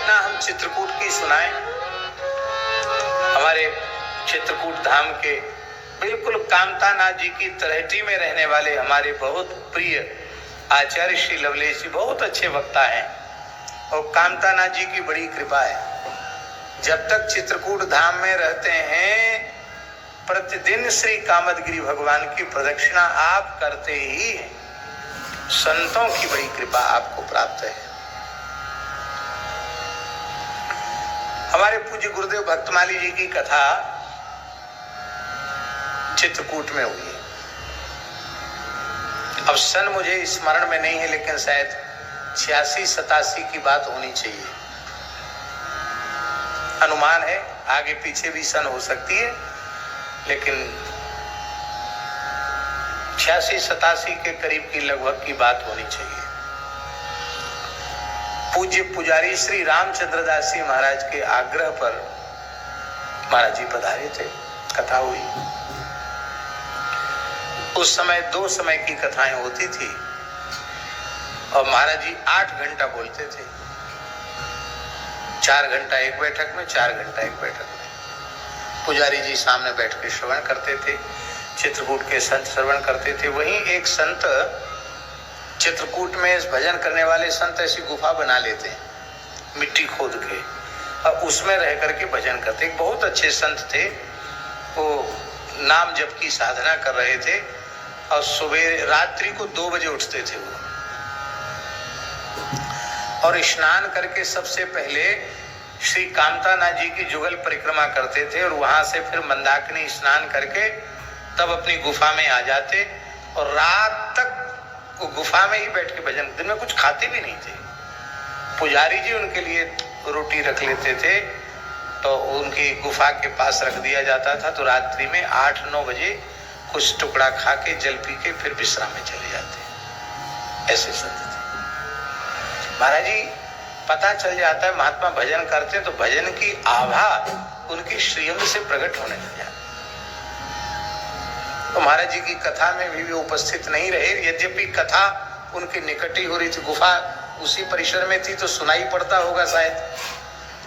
घटना हम चित्रकूट की सुनाएं। हमारे चित्रकूट धाम के बिल्कुल कामतानाथ जी की तलहटी में रहने वाले हमारे बहुत प्रिय आचार्य श्री लवलेश जी बहुत अच्छे वक्ता हैं और कामतानाथ जी की बड़ी कृपा है। जब तक चित्रकूट धाम में रहते हैं प्रतिदिन श्री कामदगिरि भगवान की प्रदक्षिणा आप करते ही हैं। संतों की बड़ी कृपा आपको प्राप्त है। हमारे पूज्य गुरुदेव भक्तमाली जी की कथा चित्रकूट में हुई है। अब सन मुझे स्मरण में नहीं है, लेकिन शायद 86-87 की बात होनी चाहिए। अनुमान है, आगे पीछे भी सन हो सकती है, लेकिन 86-87 के करीब की लगभग की बात होनी चाहिए। पूज्य पुजारी श्री रामचंद्र दास जी महाराज के आग्रह पर महाराज जी पधारे थे, कथा हुई। उस समय 2 समय की कथाएं होती थी और महाराज जी 8 घंटा बोलते थे। 4 घंटा एक बैठक में, 4 घंटा एक बैठक में। पुजारी जी सामने बैठ के श्रवण करते थे, चित्रकूट के संत श्रवण करते थे। वहीं एक संत चित्रकूट में भजन करने वाले संत ऐसी गुफा बना लेते हैं मिट्टी खोद के और उसमें रह करके भजन करते। एक बहुत अच्छे संत थे, वो नाम जप की साधना कर रहे थे और सुबह रात्रि को 2 बजे उठते थे वो, और स्नान करके सबसे पहले श्री कामतानाथ जी की जुगल परिक्रमा करते थे और वहां से फिर मंदाकिनी स्नान करके तब अपनी गुफा में आ जाते और रात तक वो गुफा में ही बैठ के भजन। दिन में कुछ खाते भी नहीं थे। पुजारी जी उनके लिए रोटी रख लेते थे तो उनकी गुफा के पास रख दिया जाता था, तो रात्रि में 8-9 बजे कुछ टुकड़ा खा के जल पी के फिर विश्राम में चले जाते। ऐसे संत थे महाराज जी। पता चल जाता है महात्मा भजन करते तो भजन की आभा उनके श्रीअंग से प्रकट होने लग जाती। तो महाराज जी की कथा में भी उपस्थित नहीं रहे, यद्यपि कथा उनके निकट ही हो रही थी। गुफा उसी परिसर में थी तो सुनाई पड़ता होगा शायद,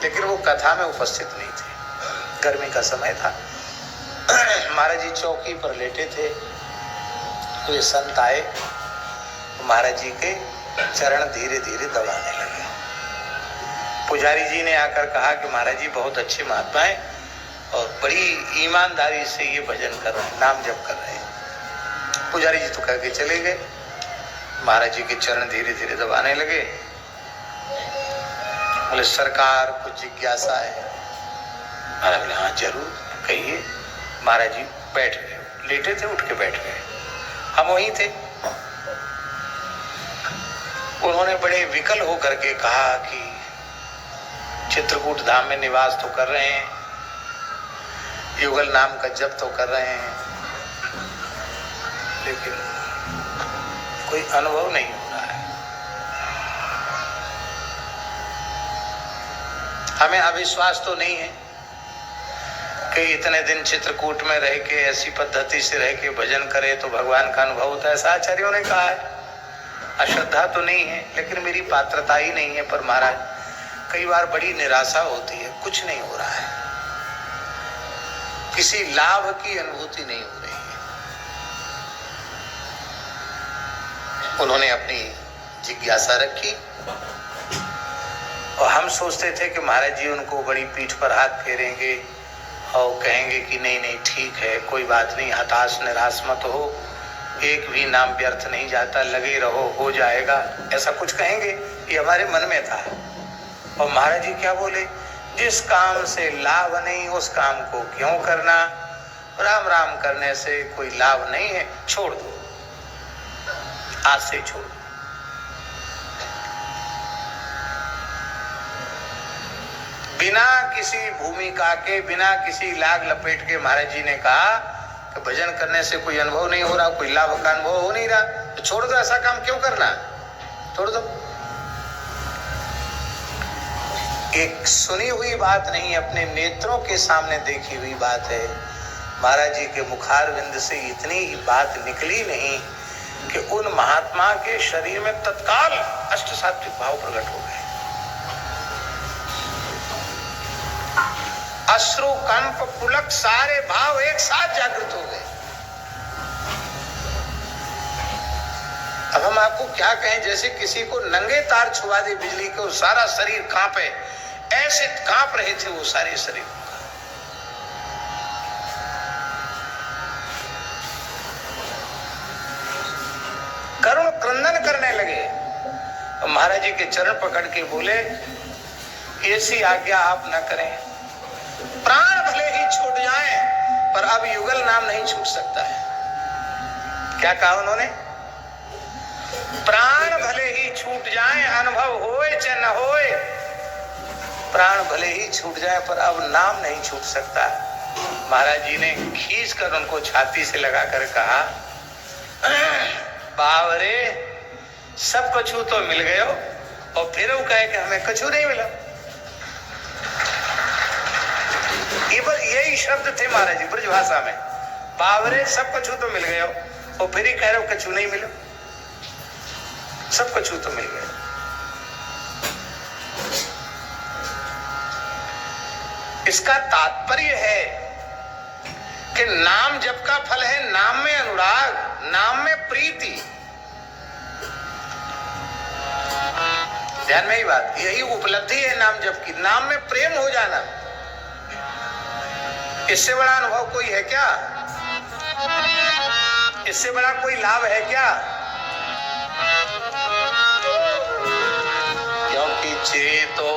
लेकिन वो कथा में उपस्थित नहीं थे। गर्मी का समय था। महाराज जी चौकी पर लेटे थे, तो ये संत आए, महाराज जी के चरण धीरे धीरे दबाने लगे। पुजारी जी ने आकर कहा कि महाराज जी बहुत अच्छे महात्मा हैं और बड़ी ईमानदारी से ये भजन कर रहे हैं, नाम जप कर रहे हैं। पुजारी जी तो कह के चले गए। महाराज जी के चरण धीरे धीरे दबाने लगे। बोले सरकार कुछ जिज्ञासा है। महाराज बोले हाँ जरूर कहिए। महाराज जी बैठ गए, लेटे थे उठ के बैठ गए। हम वहीं थे। उन्होंने बड़े विकल होकर के कहा कि चित्रकूट धाम में निवास तो कर रहे हैं, युगल नाम का जप तो कर रहे हैं, लेकिन कोई अनुभव नहीं हो रहा है। हमें अविश्वास तो नहीं है कि इतने दिन चित्रकूट में रह के ऐसी पद्धति से रह के भजन करे तो भगवान का अनुभव होता है, ऐसा आचार्यों ने कहा है। अश्रद्धा तो नहीं है, लेकिन मेरी पात्रता ही नहीं है। पर महाराज कई बार बड़ी निराशा होती है, कुछ नहीं हो रहा है, किसी लाभ की अनुभूति नहीं हो रही है। उन्होंने अपनी जिज्ञासा रखी और हम सोचते थे कि महाराज जी उनको बड़ी पीठ पर हाथ फेरेंगे और कहेंगे कि नहीं नहीं ठीक है, कोई बात नहीं, हताश निराश मत हो, एक भी नाम व्यर्थ नहीं जाता, लगे रहो, हो जाएगा, ऐसा कुछ कहेंगे। ये हमारे मन में था। और महाराज जी क्या बोले, जिस काम से लाभ नहीं उस काम को क्यों करना, राम राम करने से कोई लाभ नहीं है, छोड़ दो, आज से छोड़ दो। बिना किसी भूमिका के, बिना किसी लाग लपेट के महाराज जी ने कहा कि भजन करने से कोई अनुभव नहीं हो रहा, कोई लाभ का अनुभव हो नहीं रहा, तो छोड़ दो, ऐसा काम क्यों करना, छोड़ दो। एक सुनी हुई बात नहीं, अपने नेत्रों के सामने देखी हुई बात है। महाराज जी के मुखारविंद से इतनी ही बात निकली नहीं कि उन महात्मा के शरीर में तत्काल अष्ट सात्विक भाव प्रकट हो गए। अश्रु कंप पुलक सारे भाव एक साथ जागृत हो गए। अब हम आपको क्या कहें, जैसे किसी को नंगे तार छुआ दे बिजली को, सारा शरीर कांपे, ऐसे कांप रहे थे वो सारे शरीर। करुण क्रंदन करने लगे। तो महाराज जी के चरण पकड़ के बोले, ऐसी आज्ञा आप न करें, प्राण भले ही छूट जाएं पर अब युगल नाम नहीं छूट सकता है। क्या कहा उन्होंने? प्राण भले ही छूट जाएं, अनुभव होए चाहे न होए, प्राण भले ही छूट जाए पर अब नाम नहीं छूट सकता। महाराज जी ने खींच कर उनको छाती से लगाकर कहा, बावरे सब कछु तो मिल गए हो, और फिर वो कहे कि हमें कछु नहीं मिला। यही शब्द थे महाराज जी ब्रजभाषा में, बावरे सब कछु तो मिल गए हो, और फिर ही कह रहे हो कछु नहीं मिला। सब कछु तो मिल गए। इसका तात्पर्य है कि नाम जप का फल है नाम में अनुराग, नाम में प्रीति। ध्यान में ही बात, यही उपलब्धि है नाम जप की, नाम में प्रेम हो जाना। इससे बड़ा अनुभव कोई है क्या? इससे बड़ा कोई लाभ है क्या? क्योंकि चेतो